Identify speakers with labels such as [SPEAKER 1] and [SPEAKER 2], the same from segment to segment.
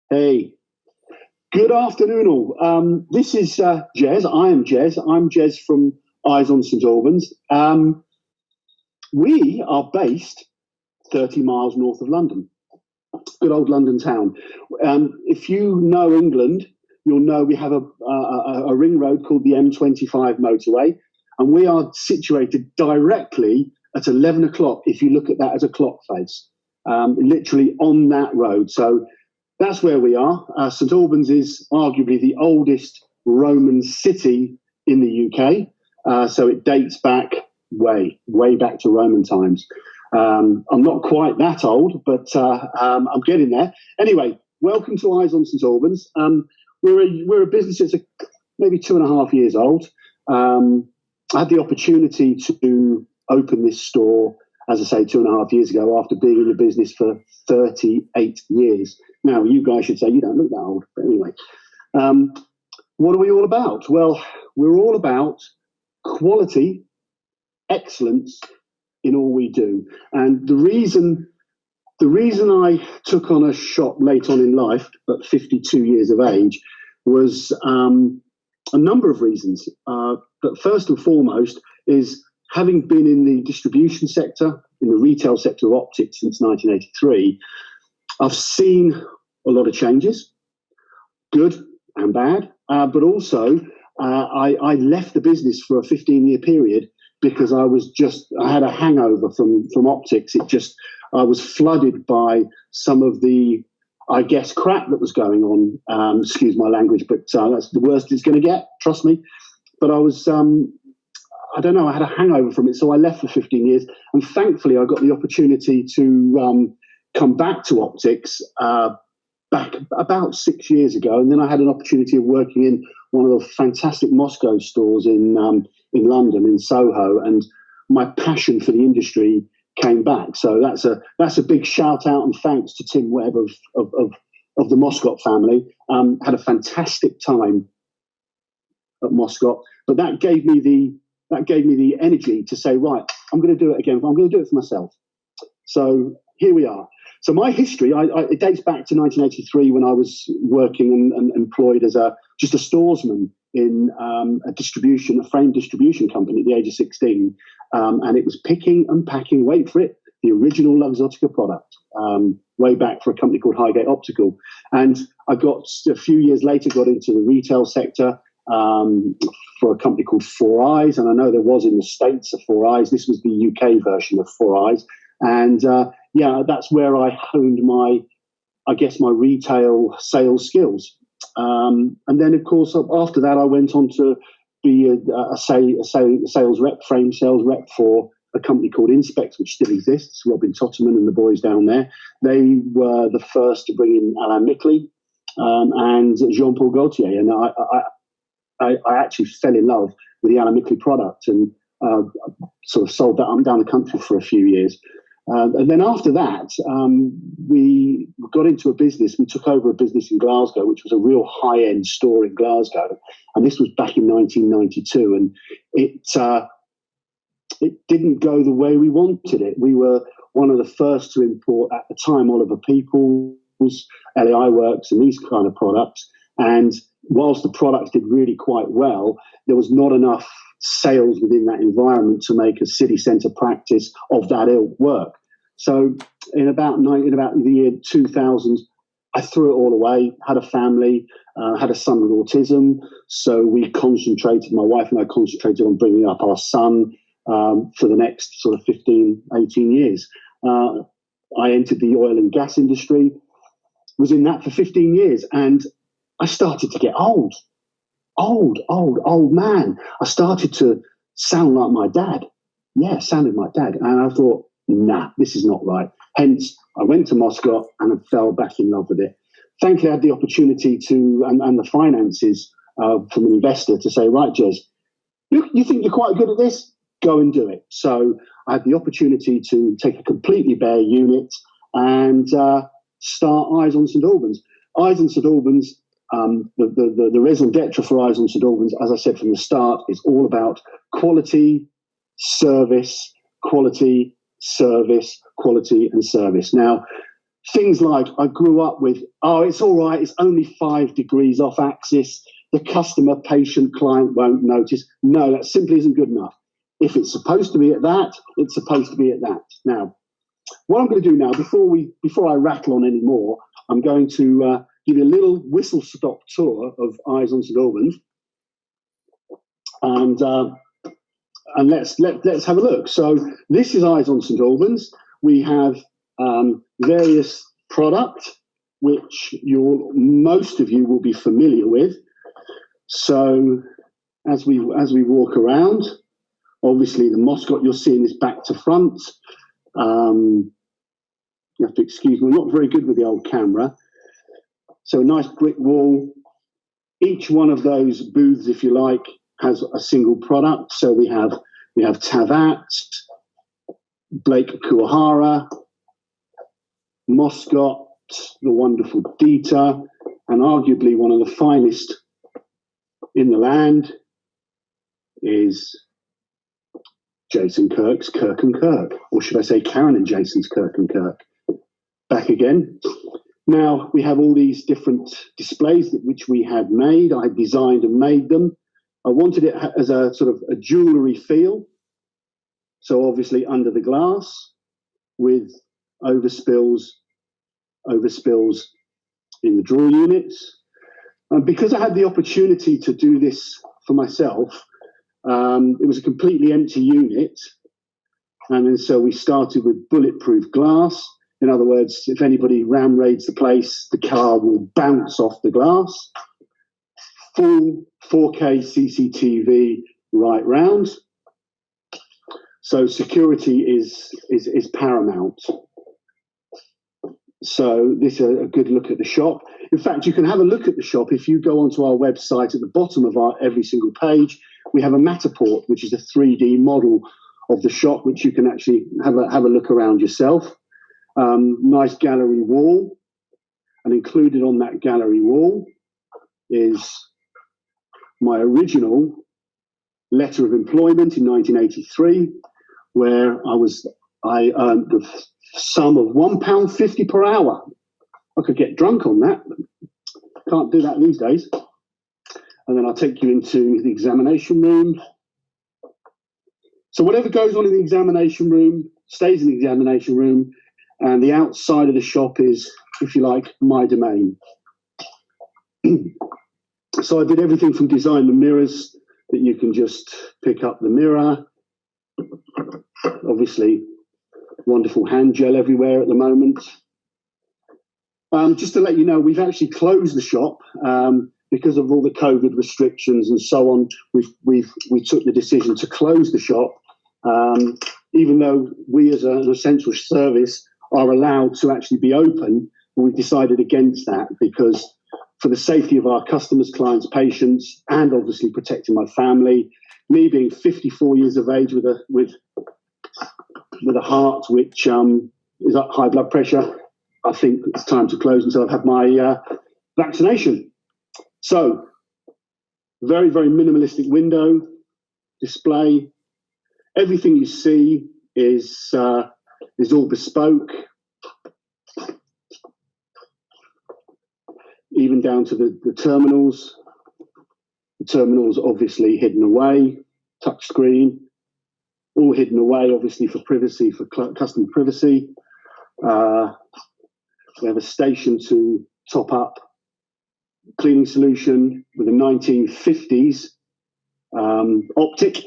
[SPEAKER 1] Hey, good afternoon all. This is Jez. I am Jez. I'm Jez from Eyes on St Albans. We are based 30 miles north of London. Good old London town. If you know England, you'll know we have a ring road called the M25 motorway, and we are situated directly at 11 o'clock if you look at that as a clock face, literally on that road. So that's where we are. St Albans is arguably the oldest Roman city in the UK, so it dates back way back to Roman times. I'm not quite that old, but I'm getting there. Anyway, welcome to Eyes on St Albans. We're a business that's maybe 2.5 years old. I had the opportunity to open this store, as I say, 2.5 years ago, after being in the business for 38 years. Now, you guys should say you don't look that old, but anyway. What are we all about? Well, we're all about quality, excellence in all we do. And the reason I took on a shop late on in life, at 52 years of age, was a number of reasons. But first and foremost is having been in the distribution sector, in the retail sector of optics since 1983, I've seen a lot of changes, good and bad, but also I left the business for a 15-year period because I had a hangover from optics. I was flooded by some of the, I guess, crap that was going on. Excuse my language, but that's the worst it's going to get, trust me. But I was, I don't know, I had a hangover from it, so I left for 15 years. And thankfully, I got the opportunity to come back to optics back about 6 years ago. And then I had an opportunity of working in one of the fantastic Moscow stores in London, in Soho. And my passion for the industry came back. So that's a big shout out and thanks to Tim Webb of the Moscot family. Had a fantastic time at Moscot, but that gave me the energy to say, right, I'm going to do it again. I'm going to do it for myself. So here we are. So my history, it dates back to 1983 when I was working and employed as just a storesman in a frame distribution company at the age of 16. And it was picking and packing, wait for it, the original Luxottica product, way back for a company called Highgate Optical. And I a few years later, got into the retail sector for a company called Four Eyes. And I know there was in the States a Four Eyes. This was the UK version of Four Eyes. And that's where I honed my retail sales skills. And then, of course, after that, I went on to be a sales rep, frame sales rep for a company called Inspex, which still exists. Robin Totterman and the boys down there. They were the first to bring in Alain Mickley and Jean-Paul Gaultier. And I actually fell in love with the Alain Mickley product and sort of sold that down the country for a few years. And then after that, we got into a business. We took over a business in Glasgow, which was a real high-end store in Glasgow. And this was back in 1992. And it didn't go the way we wanted it. We were one of the first to import, at the time, Oliver Peoples, LAI Works, and these kind of products. And whilst the product did really quite well, there was not enough sales within that environment to make a city centre practice of that ilk work. So in about the year 2000, I threw it all away, had a family, had a son with autism. So my wife and I concentrated on bringing up our son for the next sort of 15, 18 years. I entered the oil and gas industry, was in that for 15 years, and I started to get old man. I started to sound like my dad. Yeah, sounded like dad. And I thought, nah, this is not right. Hence, I went to Moscow and I fell back in love with it. Thankfully, I had the opportunity and the finances from an investor to say, right, Jez, you think you're quite good at this? Go and do it. So I had the opportunity to take a completely bare unit and start Eyes on St Albans. Eyes on St Albans, the raison d'etre for Eyes on St Albans, as I said from the start, is all about quality, service, quality, service, quality and service. Now, things like I grew up with, oh, it's all right, it's only 5 degrees off axis, the customer, patient, client won't notice. No, that simply isn't good enough. If it's supposed to be at that, it's supposed to be at that. Now, what I'm going to do now, before I rattle on any more, I'm going to give you a little whistle-stop tour of Eyes on St Albans, and let's have a look. So this is Eyes on St Albans. We have various products which most of you will be familiar with. So as we walk around, obviously the mascot you're seeing is back to front. You have to excuse me, I'm not very good with the old camera. So a nice brick wall. Each one of those booths, if you like, has a single product. So we have Tavat, Blake Kuahara, Moscot, the wonderful Dieter, and arguably one of the finest in the land is Jason Kirk's Kirk and Kirk, or should I say Karen and Jason's Kirk and Kirk. Back again. Now we have all these different displays which we had made. I designed and made them. I wanted it as a sort of a jewellery feel. So obviously under the glass with overspills in the drawer units. And because I had the opportunity to do this for myself, it was a completely empty unit. And then so we started with bulletproof glass. In other words, if anybody ram raids the place, the car will bounce off the glass. Full 4K CCTV right round. So security is paramount. So this is a good look at the shop. In fact, you can have a look at the shop if you go onto our website. At the bottom of every single page, we have a Matterport, which is a 3D model of the shop, which you can actually have a look around yourself. Nice gallery wall, and included on that gallery wall is my original letter of employment in 1983, where I earned the sum of £1.50 per hour. I could get drunk on that, but can't do that these days. And then I'll take you into the examination room. So whatever goes on in the examination room stays in the examination room, and the outside of the shop is, if you like, my domain. So I did everything from design the mirrors that you can just pick up the mirror. Obviously, wonderful hand gel everywhere at the moment. Just to let you know, we've actually closed the shop because of all the COVID restrictions and so on. We took the decision to close the shop, even though we as an essential service are allowed to actually be open. We've decided against that because for the safety of our customers, clients, patients, and obviously protecting my family, me being 54 years of age with a heart which is at high blood pressure, I think it's time to close until I've had my vaccination. So, very, very minimalistic window, display. Everything you see is all bespoke, even down to the terminals. The terminals obviously hidden away, touch screen, all hidden away, obviously for privacy, for customer privacy. We have a station to top up cleaning solution with a 1950s optic.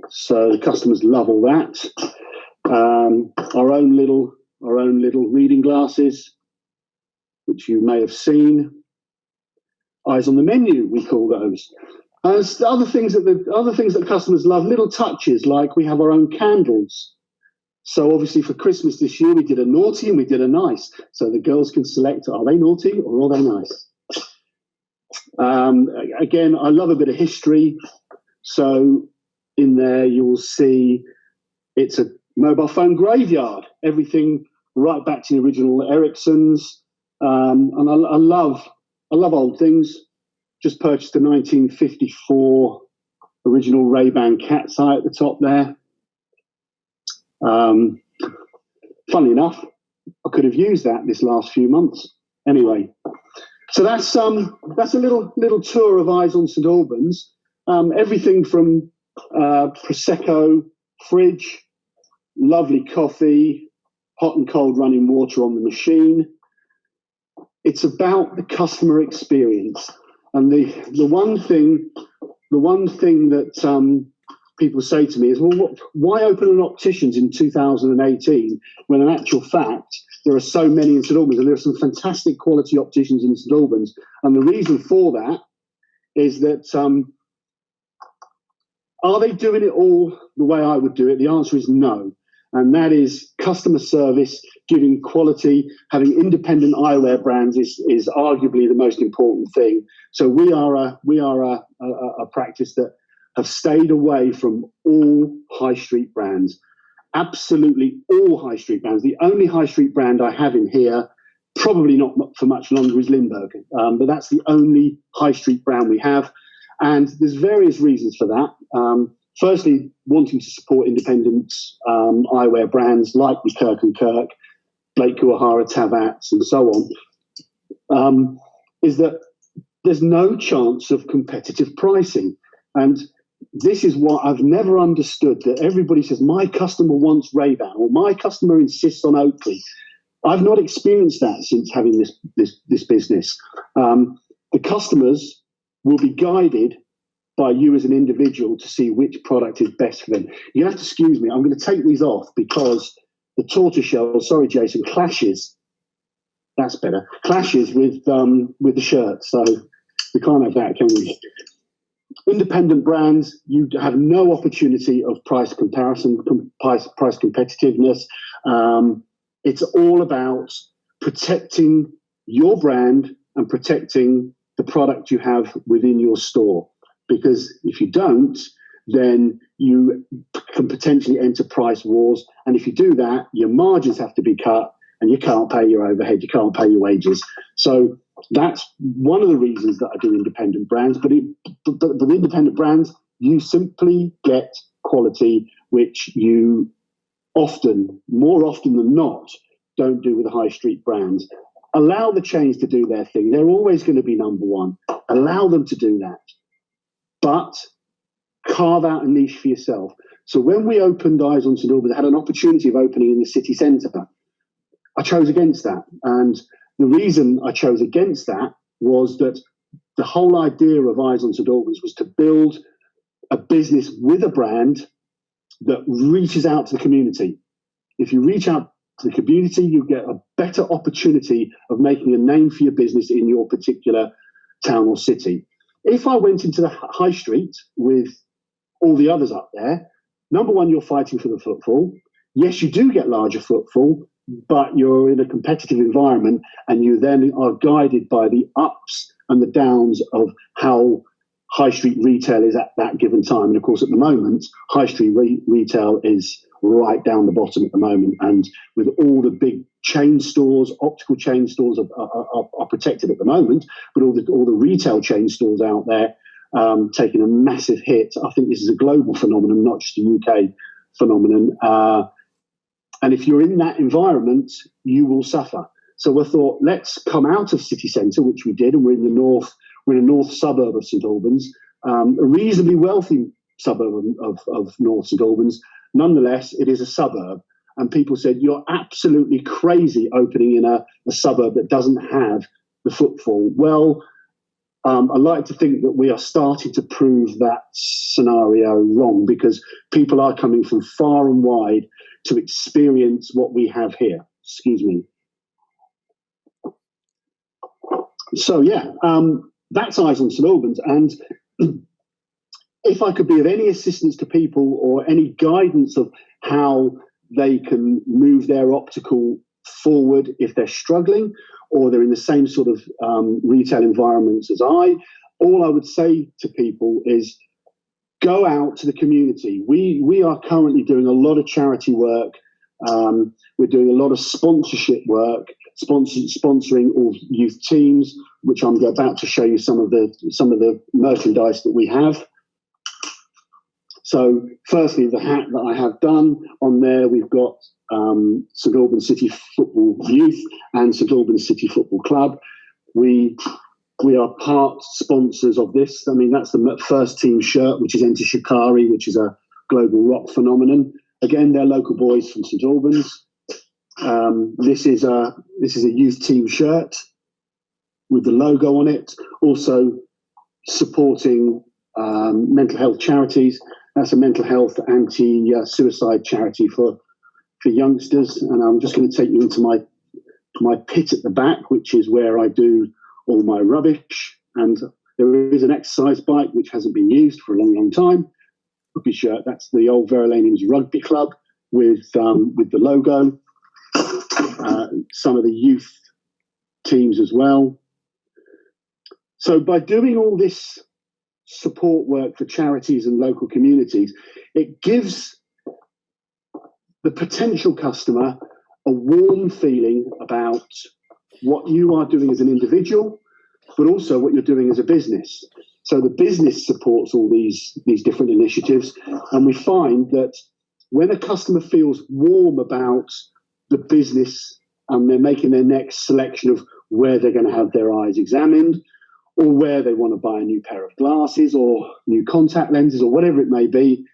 [SPEAKER 1] So the customers love all that. Our own little reading glasses, which you may have seen. Eyes on the menu, we call those. The other things that customers love, little touches, like we have our own candles. So obviously for Christmas this year, we did a naughty and we did a nice. So the girls can select, are they naughty or are they nice? Again, I love a bit of history. So in there you will see it's a mobile phone graveyard. Everything right back to the original Ericsson's. And I love old things. Just purchased a 1954 original Ray-Ban cat's eye at the top there. Funnily enough, I could have used that this last few months. Anyway, so that's a little tour of Eyes on St Albans. Everything from Prosecco, fridge, lovely coffee, hot and cold running water on the machine. It's about the customer experience. And the one thing that people say to me is, well, why open an opticians in 2018 when in actual fact there are so many in St Albans, and there are some fantastic quality opticians in St Albans. And the reason for that is that are they doing it all the way I would do it? The answer is no. And that is customer service, giving quality, having independent eyewear brands is arguably the most important thing. So we are a practice that have stayed away from all high street brands. Absolutely all high street brands. The only high street brand I have in here, probably not for much longer, is Lindbergh. But that's the only high street brand we have. And there's various reasons for that. Firstly, wanting to support independent eyewear brands like the Kirk & Kirk, Blake Kuwahara, Tavats, and so on, is that there's no chance of competitive pricing. And this is what I've never understood, that everybody says, my customer wants Ray-Ban, or my customer insists on Oakley. I've not experienced that since having this business. The customers will be guided by you as an individual to see which product is best for them. You have to excuse me, I'm going to take these off because the tortoiseshell, sorry Jason, clashes. That's better. Clashes with the shirt, so we can't have that, can we? Independent brands, you have no opportunity of price comparison, price competitiveness. It's all about protecting your brand and protecting the product you have within your store. Because if you don't, then you can potentially enter price wars. And if you do that, your margins have to be cut and you can't pay your overhead, you can't pay your wages. So that's one of the reasons that I do independent brands. But with independent brands, you simply get quality, which you more often than not, don't do with the high street brands. Allow the chains to do their thing. They're always going to be number one. Allow them to do that. But carve out a niche for yourself. So when we opened Eyes on St Albans, I had an opportunity of opening in the city centre. I chose against that. And the reason I chose against that was that the whole idea of Eyes on St Albans was to build a business with a brand that reaches out to the community. If you reach out to the community, you get a better opportunity of making a name for your business in your particular town or city. If I went into the high street with all the others up there, number one, you're fighting for the footfall. Yes, you do get larger footfall, but you're in a competitive environment and you then are guided by the ups and the downs of how high street retail is at that given time. And of course, at the moment, high street retail is right down the bottom at the moment. And with all the big chain stores, optical chain stores are protected at the moment, but all the retail chain stores out there taking a massive hit. I think this is a global phenomenon, not just a UK phenomenon. And if you're in that environment, you will suffer. So I thought, let's come out of city centre, which we did, and we're in the north. We're in a north suburb of St Albans, a reasonably wealthy suburb of North St Albans. Nonetheless, it is a suburb. And people said, you're absolutely crazy opening in a suburb that doesn't have the footfall. Well, I like to think that we are starting to prove that scenario wrong, because people are coming from far and wide to experience what we have here. Excuse me. So, yeah, that's Eyes on St Albans. And if I could be of any assistance to people or any guidance of how they can move their optical forward if they're struggling or they're in the same sort of retail environments as all I would say to people is go out to the community. We are currently doing a lot of charity work. We're doing a lot of sponsorship work, sponsoring all youth teams, which I'm about to show you some of the merchandise that we have. So firstly, the hat that I have done on there, we've got St Albans City Football Youth and St Albans City Football Club. We are part sponsors of this. I mean, that's the first team shirt, which is Enter Shikari, which is a global rock phenomenon. Again, they're local boys from St Albans. This is a youth team shirt with the logo on it. Also supporting mental health charities. That's a mental health anti-suicide charity for youngsters. And I'm just going to take you into my pit at the back, which is where I do all my rubbish. And there is an exercise bike which hasn't been used for a long, long time. Rugby shirt. That's the old Verulamians Rugby Club with the logo. Some of the youth teams as well. So by doing all this support work for charities and local communities, it gives the potential customer a warm feeling about what you are doing as an individual, but also what you're doing as a business. So the business supports all these different initiatives, and we find that when a customer feels warm about the business and they're making their next selection of where they're going to have their eyes examined, or where they want to buy a new pair of glasses or new contact lenses or whatever it may be,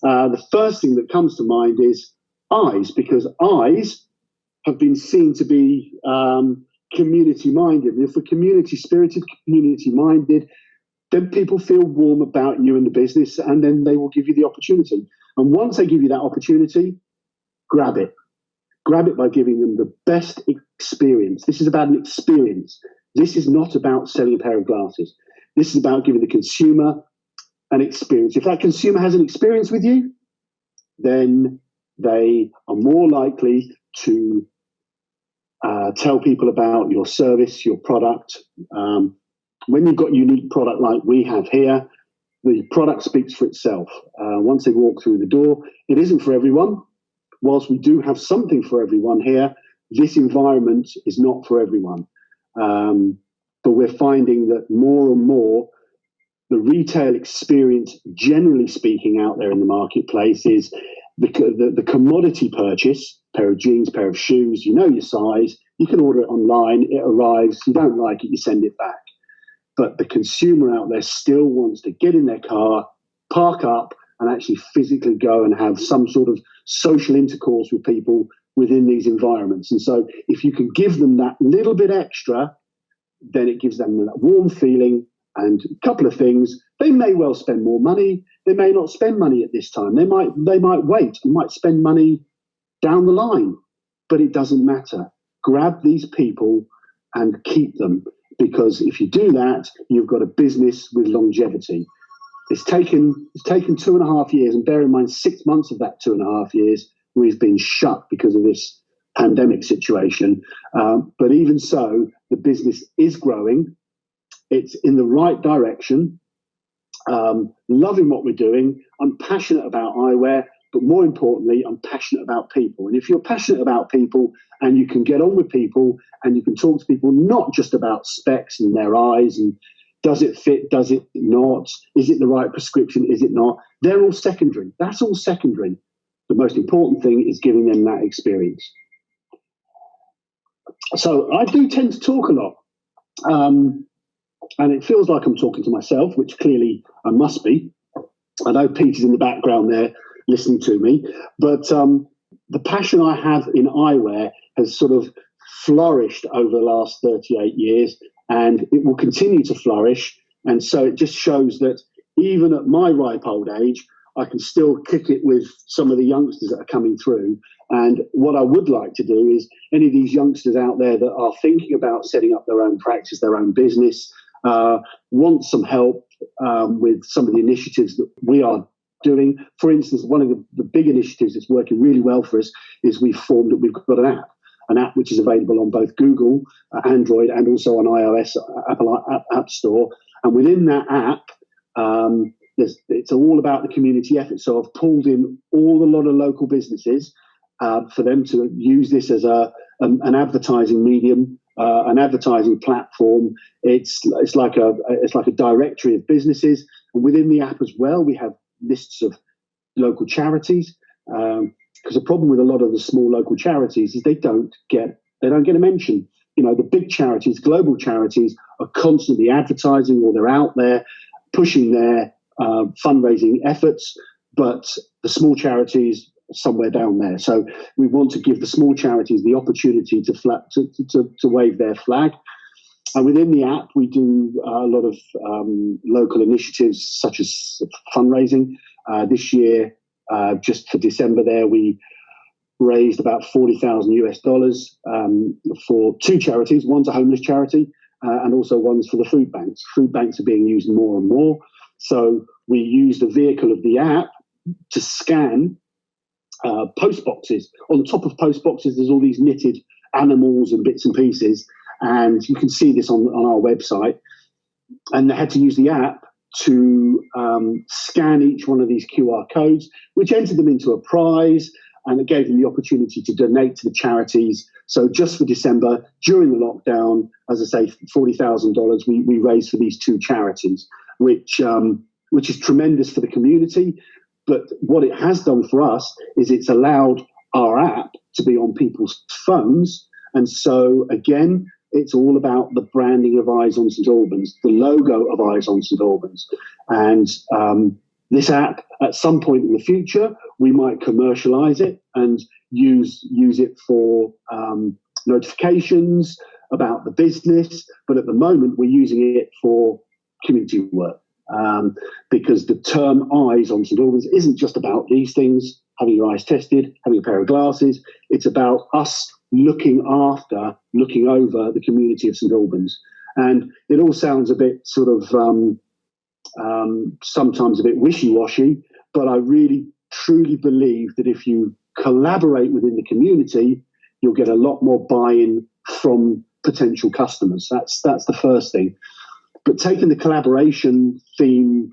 [SPEAKER 1] the first thing that comes to mind is eyes, because eyes have been seen to be community-minded. And if we're community-spirited, community-minded, then people feel warm about you and the business, and then they will give you the opportunity. And once they give you that opportunity, grab it. Grab it by giving them the best experience. This is about an experience. This is not about selling a pair of glasses. This is about giving the consumer an experience. If that consumer has an experience with you, then they are more likely to tell people about your service, your product. When you've got unique product like we have here, the product speaks for itself. Once they walk through the door, it isn't for everyone. Whilst we do have something for everyone here, this environment is not for everyone. But we're finding that more and more the retail experience, generally speaking, out there in the marketplace is the commodity purchase, pair of jeans, pair of shoes, you know your size, you can order it online, it arrives, you don't like it, you send it back. But the consumer out there still wants to get in their car, park up, and actually physically go and have some sort of social intercourse with people within these environments. And so if you can give them that little bit extra, then it gives them that warm feeling. And a couple of things, they may well spend more money. They may not spend money at this time. They might wait and might spend money down the line, but it doesn't matter. Grab these people and keep them, because if you do that, you've got a business with longevity. It's taken 2.5 years, and bear in mind 6 months of that 2.5 years we've been shut because of this pandemic situation. But even so, the business is growing. It's in the right direction. Loving what we're doing. I'm passionate about eyewear, but more importantly, I'm passionate about people. And if you're passionate about people and you can get on with people and you can talk to people not just about specs and their eyes and does it fit, does it not, is it the right prescription, is it not, they're all secondary. That's all secondary. The most important thing is giving them that experience. So I do tend to talk a lot. And it feels like I'm talking to myself, which clearly I must be. I know Peter's in the background there listening to me, but the passion I have in eyewear has sort of flourished over the last 38 years, and it will continue to flourish. And so it just shows that even at my ripe old age, I can still kick it with some of the youngsters that are coming through. And what I would like to do is any of these youngsters out there that are thinking about setting up their own practice, their own business, want some help with some of the initiatives that we are doing. For instance, one of the big initiatives that's working really well for us is we've got an app which is available on both Google, Android, and also on iOS, Apple App Store. And within that app, it's all about the community effort. So I've pulled in a lot of local businesses for them to use this as an advertising medium, an advertising platform. It's like a directory of businesses, and within the app as well, we have lists of local charities, because the problem with a lot of the small local charities is they don't get a mention. You know, the big charities, global charities, are constantly advertising, or they're out there pushing their fundraising efforts, but the small charities are somewhere down there. So we want to give the small charities the opportunity to wave their flag. And within the app, we do a lot of local initiatives, such as fundraising. This year, just for December there, we raised about $40,000 for two charities. One's a homeless charity, and also one's for the food banks. Food banks are being used more and more. So we use the vehicle of the app to scan post boxes. On top of post boxes, there's all these knitted animals and bits and pieces. And you can see this on our website. And they had to use the app to scan each one of these QR codes, which entered them into a prize, and it gave them the opportunity to donate to the charities. So just for December, during the lockdown, as I say, $40,000 we raised for these two charities, which is tremendous for the community. But what it has done for us is it's allowed our app to be on people's phones. And so, again, it's all about the branding of Eyes on St Albans, the logo of Eyes on St Albans. And this app, at some point in the future, we might commercialize it and use it for notifications about the business. But at the moment, we're using it for community work, because the term Eyes on St Albans isn't just about these things, having your eyes tested, having a pair of glasses. It's about us looking over the community of St Albans. And it all sounds a bit sort of sometimes a bit wishy-washy, but I really truly believe that if you collaborate within the community, you'll get a lot more buy-in from potential customers. That's the first thing. But taking the collaboration theme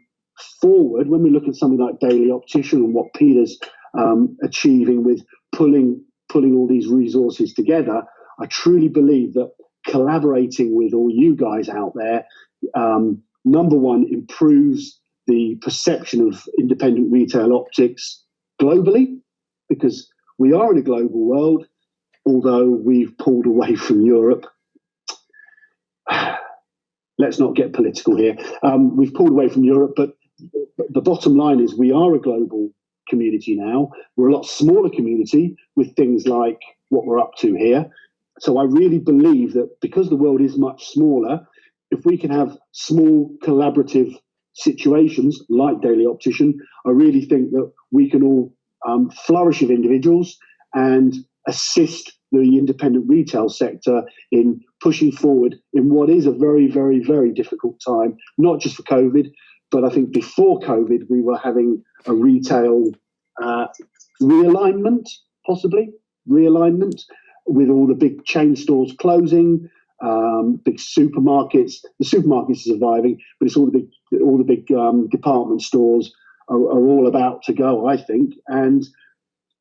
[SPEAKER 1] forward, when we look at something like DailyOptician and what Peter's achieving with pulling all these resources together, I truly believe that collaborating with all you guys out there, number one, improves the perception of independent retail optics globally, because we are in a global world, although we've pulled away from Europe. Let's not get political here. We've pulled away from Europe, but the bottom line is we are a global community now. We're a lot smaller community with things like what we're up to here. So I really believe that because the world is much smaller, if we can have small collaborative situations like DailyOptician, I really think that we can all flourish as individuals and assist the independent retail sector in pushing forward in what is a very, very, very difficult time, not just for COVID, but I think before COVID, we were having a retail realignment with all the big chain stores closing, big supermarkets. The supermarkets are surviving, but it's all the big department stores are all about to go, I think. And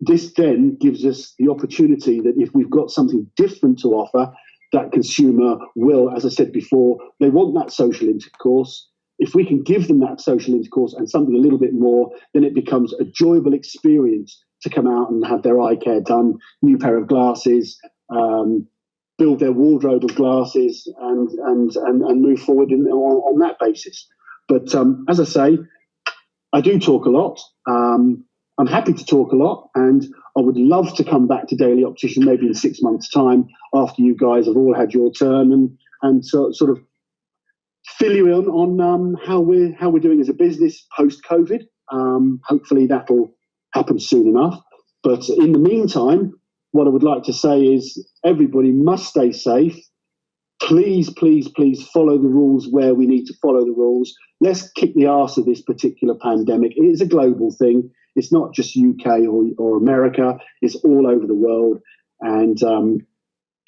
[SPEAKER 1] this then gives us the opportunity that if we've got something different to offer, that consumer will, as I said before, they want that social intercourse. If we can give them that social intercourse and something a little bit more, then it becomes a enjoyable experience to come out and have their eye care done, new pair of glasses, build their wardrobe of glasses, and move forward on that basis. But as I say, I do talk a lot. I'm happy to talk a lot, and I would love to come back to DailyOptician maybe in 6 months' time after you guys have all had your turn and sort of fill you in on how we're doing as a business post-COVID. Hopefully that'll happen soon enough. But in the meantime, what I would like to say is everybody must stay safe. Please, please, please follow the rules where we need to follow the rules. Let's kick the arse of this particular pandemic. It is a global thing. It's not just UK or America. It's all over the world. And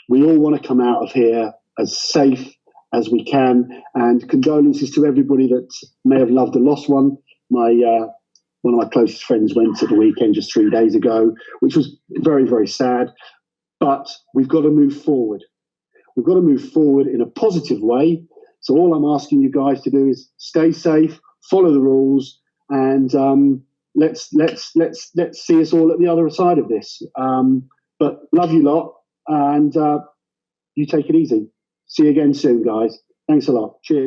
[SPEAKER 1] we all want to come out of here as safe as we can. And condolences to everybody that may have loved a lost one. One of my closest friends went at the weekend just 3 days ago, which was very, very sad. But we've got to move forward. We've got to move forward in a positive way. So all I'm asking you guys to do is stay safe, follow the rules, and let's see us all at the other side of this. But love you lot, and you take it easy. See you again soon, guys. Thanks a lot. Cheers.